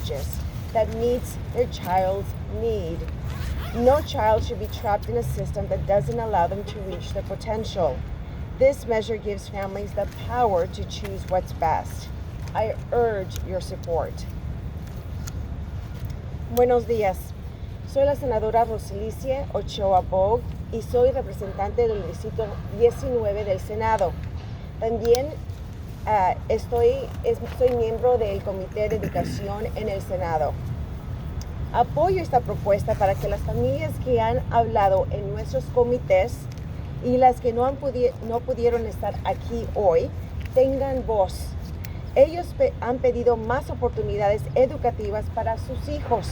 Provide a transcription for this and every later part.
privileges that meets their child's need. No child should be trapped in a system that doesn't allow them to reach their potential. This measure gives families the power to choose what's best. I urge your support. Buenos días. Soy la senadora Rosalicie Ochoa Bog y soy representante del Distrito 19 del Senado. También soy miembro del Comité de Educación en el Senado. Apoyo esta propuesta para que las familias que han hablado en nuestros comités y las que no pudieron estar aquí hoy tengan voz. Ellos han pedido más oportunidades educativas para sus hijos.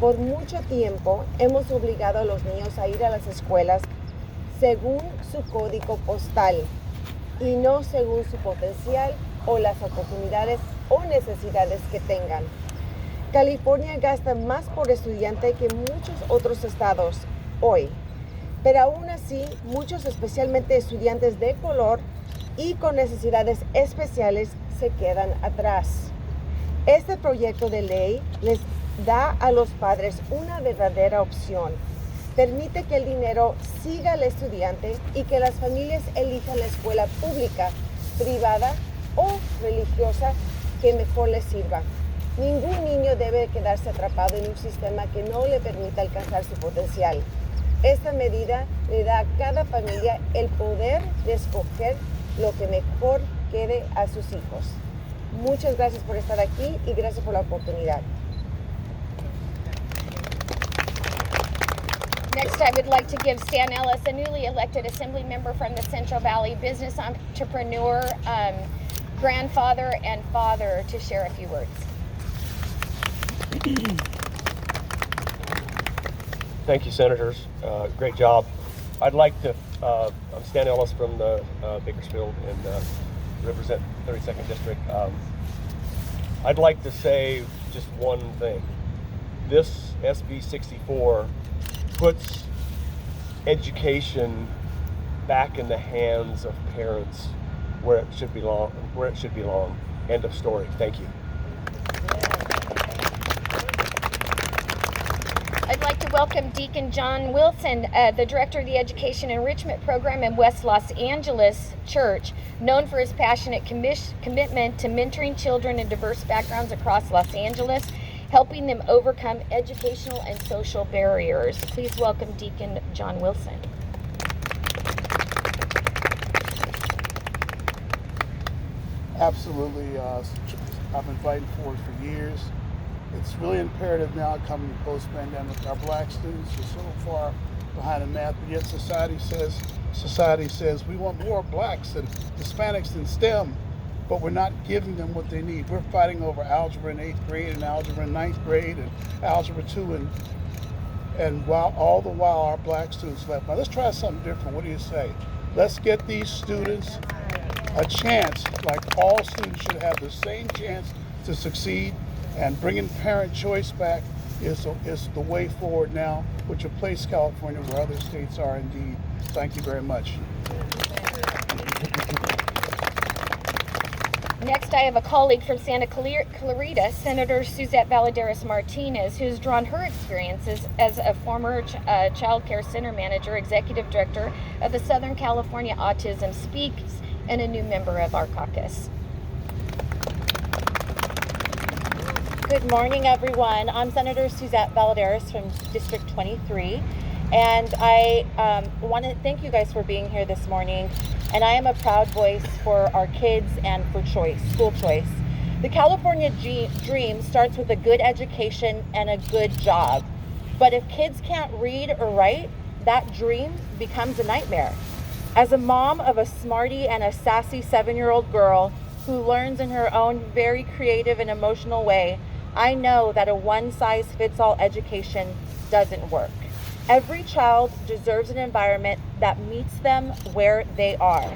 Por mucho tiempo hemos obligado a los niños a ir a las escuelas según su código postal y no según su potencial o las oportunidades o necesidades que tengan. California gasta más por estudiante que muchos otros estados hoy, pero aún así muchos, especialmente estudiantes de color y con necesidades especiales, se quedan atrás. Este proyecto de ley les da a los padres una verdadera opción. Permite que el dinero siga al estudiante y que las familias elijan la escuela pública, privada o religiosa que mejor les sirva. Ningún niño debe quedarse atrapado en un sistema que no le permita alcanzar su potencial. Esta medida le da a cada familia el poder de escoger lo que mejor quede a sus hijos. Muchas gracias por estar aquí y gracias por la oportunidad. Next, I would like to give Stan Ellis, a newly elected Assembly member from the Central Valley, business entrepreneur, grandfather, and father, to share a few words. Thank you, Senators. Great job. I'd like to, I'm Stan Ellis from the Bakersfield and represent 32nd District. I'd like to say just one thing. This SB 64 puts education back in the hands of parents where it should belong. End of story. Thank you. I'd like to welcome Deacon John Wilson, the Director of the Education Enrichment Program in West Los Angeles Church, known for his passionate commitment to mentoring children in diverse backgrounds across Los Angeles, helping them overcome educational and social barriers. Please welcome Deacon John Wilson. Absolutely. I've been fighting for it for years. It's really imperative now, coming post-pandemic. Our black students are so far behind in math, but yet society says we want more blacks and Hispanics in STEM, but we're not giving them what they need. We're fighting over algebra in 8th grade and algebra in 9th grade and algebra 2 and all the while our black students left. Now let's try something different. What do you say? Let's get these students a chance, like all students should have the same chance to succeed, and bringing parent choice back is the way forward now, which will place California where other states are indeed. Thank you very much. Next, I have a colleague from Santa Clarita, Senator Suzette Valadares Martinez, who's drawn her experiences as a former child care center manager, executive director of the Southern California Autism Speaks, and a new member of our caucus. Good morning, everyone. I'm Senator Suzette Valadares from District 23, and I want to thank you guys for being here this morning. And I am a proud voice for our kids and for choice, school choice. The California dream starts with a good education and a good job. But if kids can't read or write, that dream becomes a nightmare. As a mom of a smarty and a sassy 7-year-old girl who learns in her own very creative and emotional way, I know that a one-size-fits-all education doesn't work. Every child deserves an environment that meets them where they are.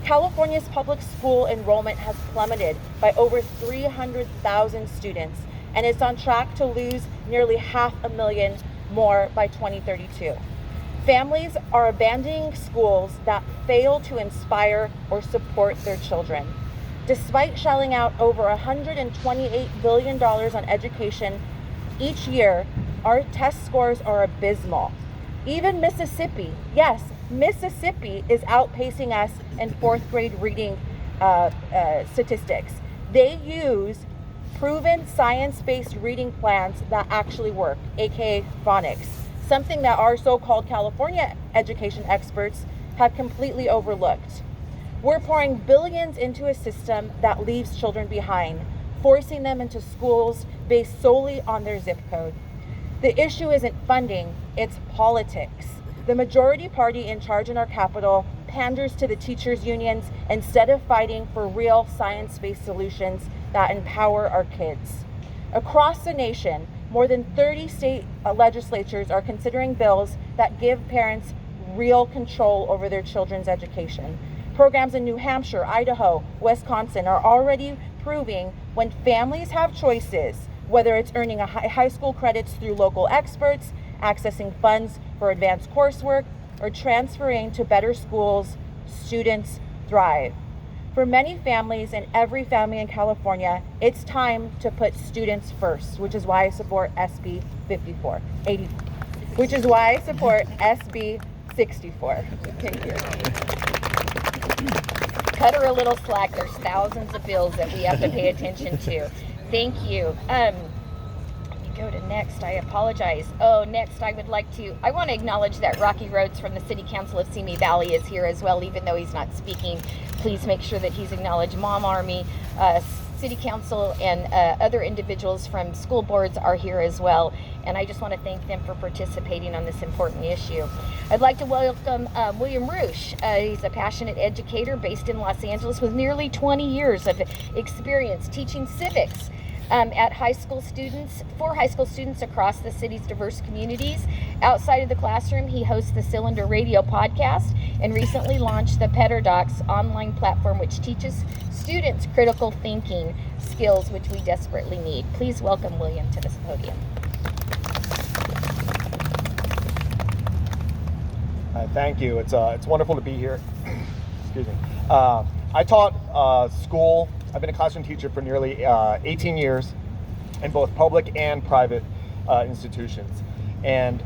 California's public school enrollment has plummeted by over 300,000 students, and it's on track to lose nearly 500,000 more by 2032. Families are abandoning schools that fail to inspire or support their children. Despite shelling out over $128 billion on education each year, our test scores are abysmal. Even Mississippi, yes, Mississippi is outpacing us in fourth grade reading statistics. They use proven science-based reading plans that actually work, aka phonics, something that our so-called California education experts have completely overlooked. We're pouring billions into a system that leaves children behind, forcing them into schools based solely on their zip code. The issue isn't funding, it's politics. The majority party in charge in our capital panders to the teachers' unions instead of fighting for real science-based solutions that empower our kids. Across the nation, more than 30 state legislatures are considering bills that give parents real control over their children's education. Programs in New Hampshire, Idaho, Wisconsin are already proving when families have choices, whether it's earning a high school credits through local experts, accessing funds for advanced coursework, or transferring to better schools, students thrive. For many families and every family in California, it's time to put students first, which is why I support SB 5480, which is why I support SB 64. Thank you. Cut her a little slack. There's thousands of bills that we have to pay attention to. Thank you. Let me go to next. I apologize. Next I want to acknowledge that Rocky Rhodes from the City Council of Simi Valley is here as well, even though he's not speaking. Please make sure that he's acknowledged. Mom Army, City Council, and other individuals from school boards are here as well. And I just want to thank them for participating on this important issue. I'd like to welcome William Roosh. He's a passionate educator based in Los Angeles with nearly 20 years of experience teaching civics for high school students across the city's diverse communities. Outside of the classroom, he hosts the Cylinder Radio podcast and recently launched the Pedadocs online platform, which teaches students critical thinking skills, which we desperately need. Please welcome William to this podium. Thank you. It's wonderful to be here. Excuse me. I taught school. I've been a classroom teacher for nearly 18 years in both public and private institutions. And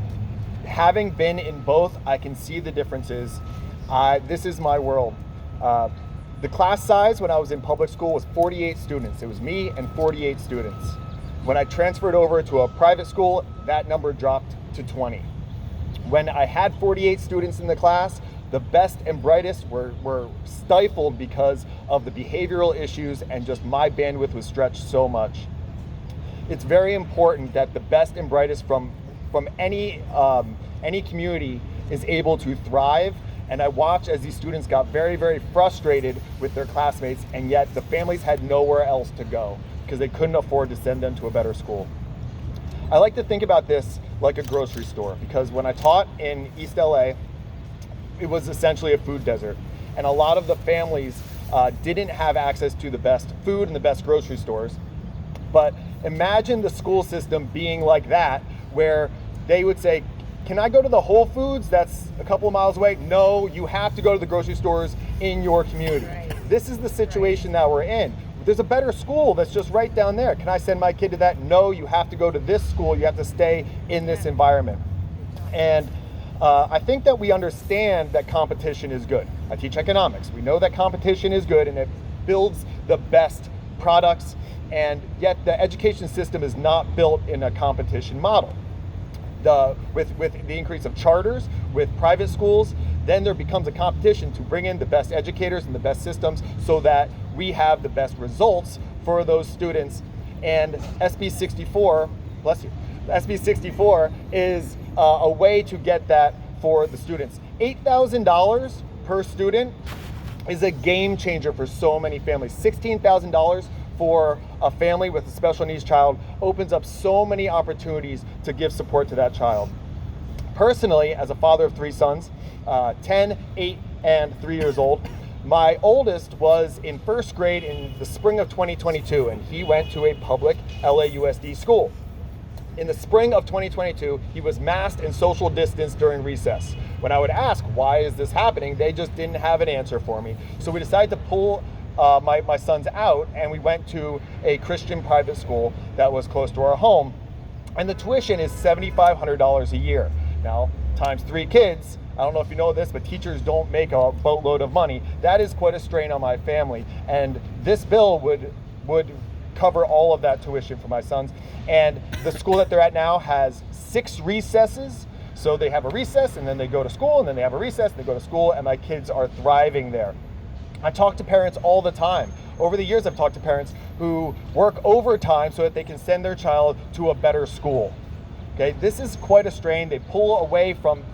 having been in both, I can see the differences. This is my world. The class size when I was in public school was 48 students. It was me and 48 students. When I transferred over to a private school, that number dropped to 20. When I had 48 students in the class, the best and brightest were stifled because of the behavioral issues, and just my bandwidth was stretched so much. It's very important that the best and brightest from any community is able to thrive. And I watched as these students got very, very frustrated with their classmates, and yet the families had nowhere else to go because they couldn't afford to send them to a better school. I like to think about this like a grocery store, because when I taught in East LA, it was essentially a food desert. And a lot of the families didn't have access to the best food and the best grocery stores. But imagine the school system being like that, where they would say, can I go to the Whole Foods that's a couple of miles away? No, you have to go to the grocery stores in your community. Right. This is the situation that we're in. There's a better school that's just right down there. Can I send my kid to that? No, you have to go to this school. You have to stay in this environment. And I think that we understand that competition is good. I teach economics. We know that competition is good and it builds the best products, and yet the education system is not built in a competition model. With the increase of charters, with private schools, then there becomes a competition to bring in the best educators and the best systems so that we have the best results for those students. And SB 64, bless you, SB 64 is a way to get that for the students. $8,000 per student is a game changer for so many families. $16,000 for a family with a special needs child opens up so many opportunities to give support to that child. Personally, as a father of 3 sons, 10, 8, and 3 years old, my oldest was in first grade in the spring of 2022, and he went to a public LAUSD school. In the spring of 2022, he was masked and social distanced during recess. When I would ask, why is this happening? They just didn't have an answer for me. So we decided to pull my sons out, and we went to a Christian private school that was close to our home. And the tuition is $7,500 a year. Now, times 3 kids, I don't know if you know this, but teachers don't make a boatload of money. That is quite a strain on my family. And this bill would cover all of that tuition for my sons. And the school that they're at now has 6 recesses. So they have a recess, and then they go to school, and then they have a recess, and they go to school, and my kids are thriving there. I talk to parents all the time. Over the years, I've talked to parents who work overtime so that they can send their child to a better school. Okay, this is quite a strain. They pull away from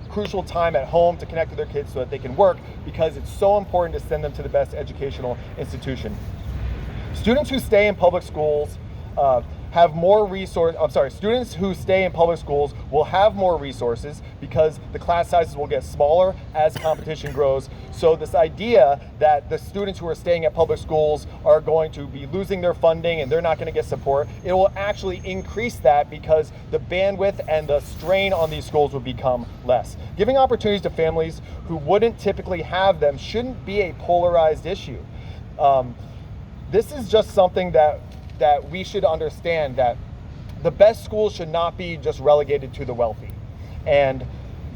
crucial time at home to connect with their kids so that they can work, because it's so important to send them to the best educational institution. Students who stay in public schools have more students who stay in public schools will have more resources because the class sizes will get smaller as competition grows. So this idea that the students who are staying at public schools are going to be losing their funding and they're not going to get support, it will actually increase that because the bandwidth and the strain on these schools will become less. Giving opportunities to families who wouldn't typically have them shouldn't be a polarized issue. This is just something that we should understand, that the best schools should not be just relegated to the wealthy. And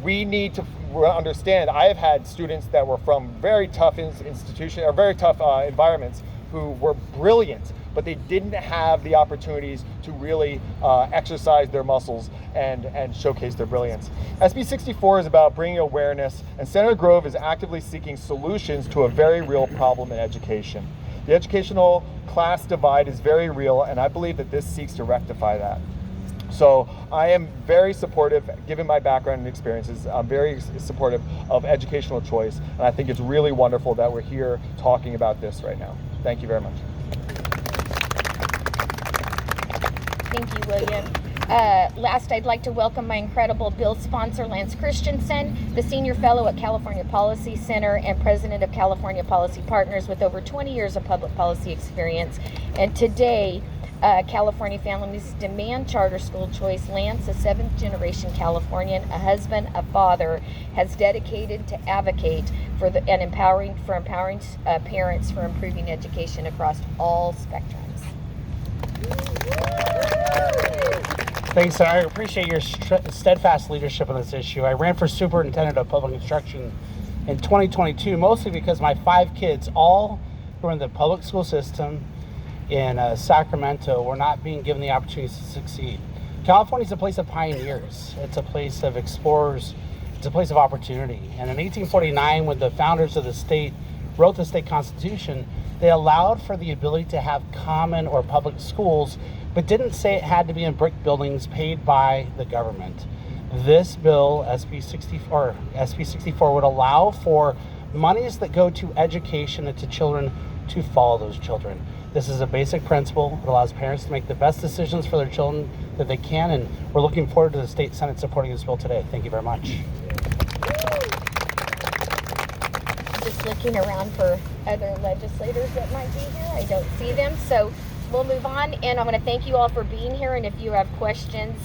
we need to understand, I have had students that were from very tough institutions or very tough environments who were brilliant, but they didn't have the opportunities to really exercise their muscles and showcase their brilliance. SB 64 is about bringing awareness, and Senator Grove is actively seeking solutions to a very real problem in education. The educational class divide is very real, and I believe that this seeks to rectify that. So I am very supportive, given my background and experiences, I'm very supportive of educational choice, and I think it's really wonderful that we're here talking about this right now. Thank you very much. Thank you, William. Last, I'd like to welcome my incredible bill sponsor, Lance Christensen, the Senior Fellow at California Policy Center and President of California Policy Partners with over 20 years of public policy experience. And today, California families demand charter school choice. Lance, a 7th-generation Californian, a husband, a father, has dedicated to advocate for empowering parents for improving education across all spectrums. Thanks, I appreciate your steadfast leadership on this issue. I ran for superintendent of public instruction in 2022, mostly because my 5 kids, all who are in the public school system in Sacramento, were not being given the opportunities to succeed. California is a place of pioneers. It's a place of explorers. It's a place of opportunity. And in 1849, when the founders of the state wrote the state constitution, they allowed for the ability to have common or public schools, but didn't say it had to be in brick buildings paid by the government. This bill, SB 64, would allow for monies that go to education and to children to follow those children. This is a basic principle. It allows parents to make the best decisions for their children that they can, and we're looking forward to the State Senate supporting this bill today. Thank you very much. Just looking around for other legislators that might be here. I don't see them, so we'll move on, and I'm going to thank you all for being here, and if you have questions,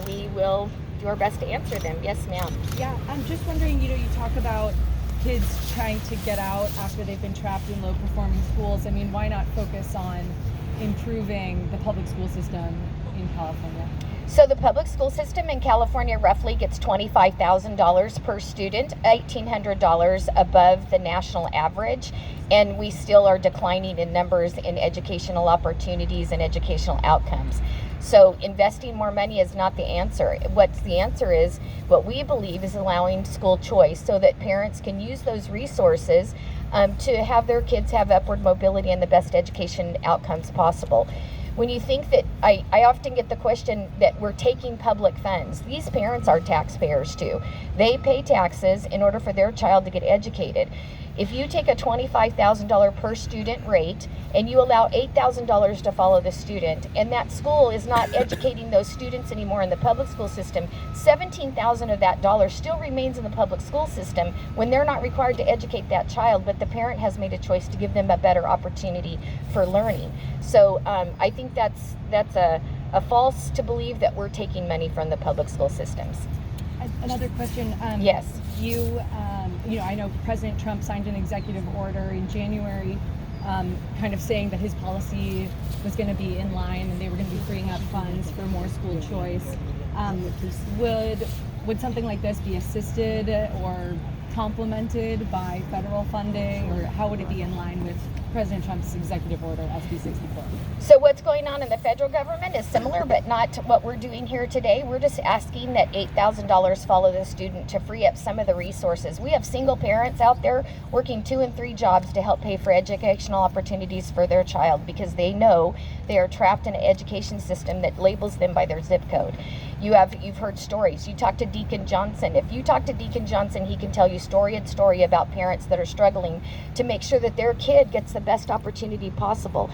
we will do our best to answer them. Yes, ma'am. Yeah, I'm just wondering, you talk about kids trying to get out after they've been trapped in low-performing schools. I mean, why not focus on improving the public school system in California? So the public school system in California roughly gets $25,000 per student, $1,800 above the national average, and we still are declining in numbers in educational opportunities and educational outcomes. So investing more money is not the answer. What's the answer is, what we believe is allowing school choice so that parents can use those resources to have their kids have upward mobility and the best education outcomes possible. When you think that, I often get the question that we're taking public funds. These parents are taxpayers too. They pay taxes in order for their child to get educated. If you take a $25,000 per student rate and you allow $8,000 to follow the student, and that school is not educating those students anymore in the public school system, $17,000 of that dollar still remains in the public school system when they're not required to educate that child, but the parent has made a choice to give them a better opportunity for learning. So I think that's a false to believe that we're taking money from the public school systems. Another question. Yes. I know President Trump signed an executive order in January kind of saying that his policy was going to be in line and they were going to be freeing up funds for more school choice. Would something like this be assisted or complemented by federal funding, or how would it be in line with President Trump's executive order, SB 64? So what's going on in the federal government is similar, but not to what we're doing here today. We're just asking that $8,000 follow the student to free up some of the resources. We have single parents out there working 2 and 3 jobs to help pay for educational opportunities for their child because they know they are trapped in an education system that labels them by their zip code. You've heard stories. You talk to Deacon Johnson. If you talk to Deacon Johnson, he can tell you story and story about parents that are struggling to make sure that their kid gets the best opportunity possible.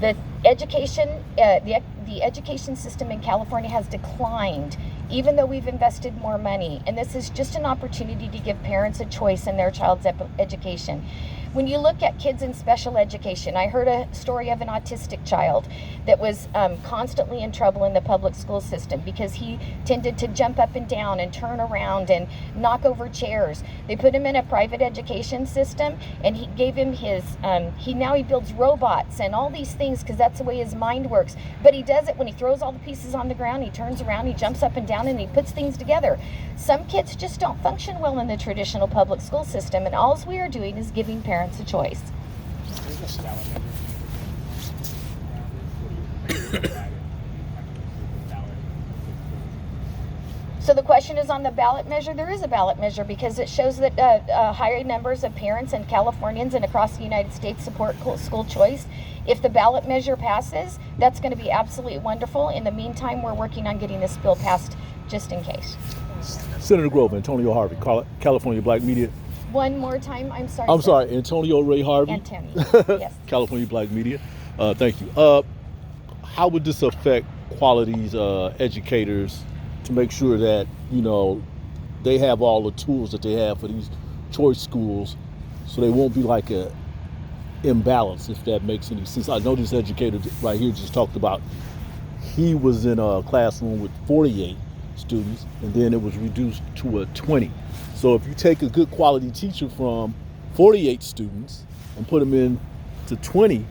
The education system in California has declined, even though we've invested more money. And this is just an opportunity to give parents a choice in their child's education. When you look at kids in special education, I heard a story of an autistic child that was constantly in trouble in the public school system because he tended to jump up and down and turn around and knock over chairs. They put him in a private education system, and he gave him his, he builds robots and all these things because that's the way his mind works. But he does it when he throws all the pieces on the ground, he turns around, he jumps up and down, and he puts things together. Some kids just don't function well in the traditional public school system, and all we are doing is giving parents a choice. So the question is on the ballot measure. There is a ballot measure because it shows that higher numbers of parents and Californians and across the United States support school choice. If the ballot measure passes, that's going to be absolutely wonderful. In the meantime, we're working on getting this bill passed just in case. Senator Grove, Antonio Harvey, California Black Media. One more time, I'm sorry. I'm sorry, Antonio Ray Harvey. Antonio, yes. California Black Media. Thank you. How would this affect Quality's educators to make sure that, they have all the tools that they have for these choice schools so they won't be like a imbalance, if that makes any sense? I know this educator right here just talked about he was in a classroom with 48 students and then it was reduced to a 20. So if you take a good quality teacher from 48 students and put them in to 20,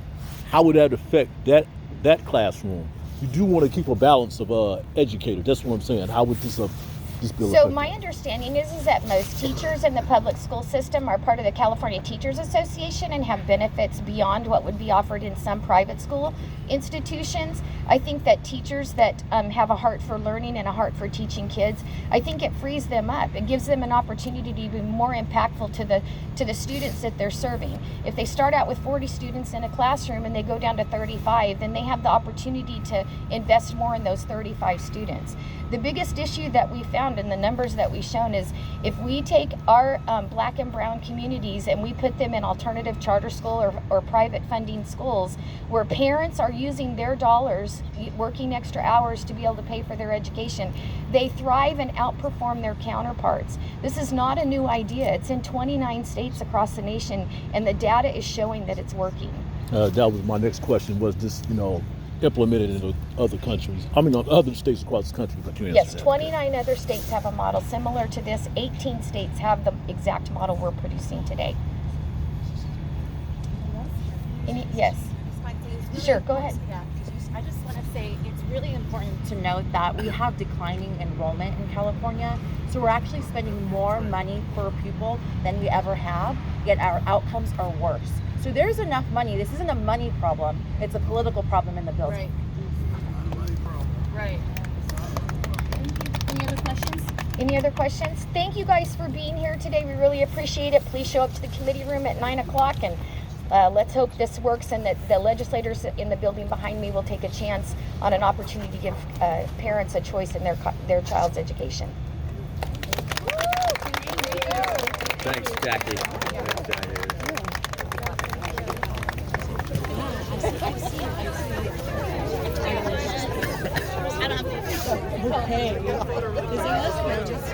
how would that affect that classroom? You do want to keep a balance of educators. That's what I'm saying. How would this bill So affect my understanding is that most teachers in the public school system are part of the California Teachers Association and have benefits beyond what would be offered in some private school institutions. I think that teachers that have a heart for learning and a heart for teaching kids, I think it frees them up. It gives them an opportunity to be more impactful to the students that they're serving. If they start out with 40 students in a classroom and they go down to 35, then they have the opportunity to invest more in those 35 students. The biggest issue that we found in the numbers that we've shown is if we take our black and brown communities and we put them in alternative charter school or private funding schools where parents are using their dollars, working extra hours to be able to pay for their education, they thrive and outperform their counterparts. This is not a new idea. It's in 29 states across the nation, and the data is showing that it's working. That was my next question. Was this, implemented in other countries? Other states across the country, but you answered Yes, that. 29 other states have a model similar to this. 18 states have the exact model we're producing today. Yes. Sure, go ahead. I just want to say it's really important to note that we have declining enrollment in California. So we're actually spending more money per pupil than we ever have, yet our outcomes are worse. So there's enough money. This isn't a money problem. It's a political problem in the building. Right. Any other questions? Any other questions? Thank you guys for being here today. We really appreciate it. Please show up to the committee room at 9 o'clock and let's hope this works and that the legislators in the building behind me will take a chance on an opportunity to give parents a choice in their child's education. Thanks, Jackie. Thanks, Jackie. Okay. Is it just